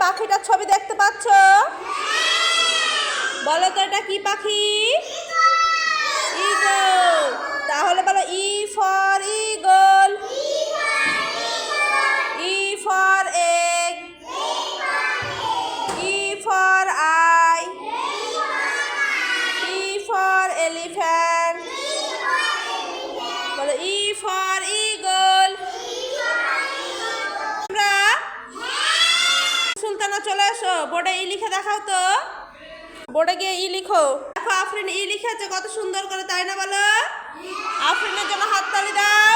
পাখিটার ছবি দেখতে পাচ্ছ? বলো তো এটা কি পাখি? ঈগল। তাহলে বলো E for eagle, E for egg, E for I, E for elephant. বলো ই ফর ঈগল। আমরা সুলতানা চলে এসো, বোর্ডে ই লিখে দেখাও তো। বোর্ডে গিয়ে ই লিখো। দেখো আফরিন ই লিখেছে কত সুন্দর করে, তাই না? বলো আফরিনের জন্য হাততালি দাও।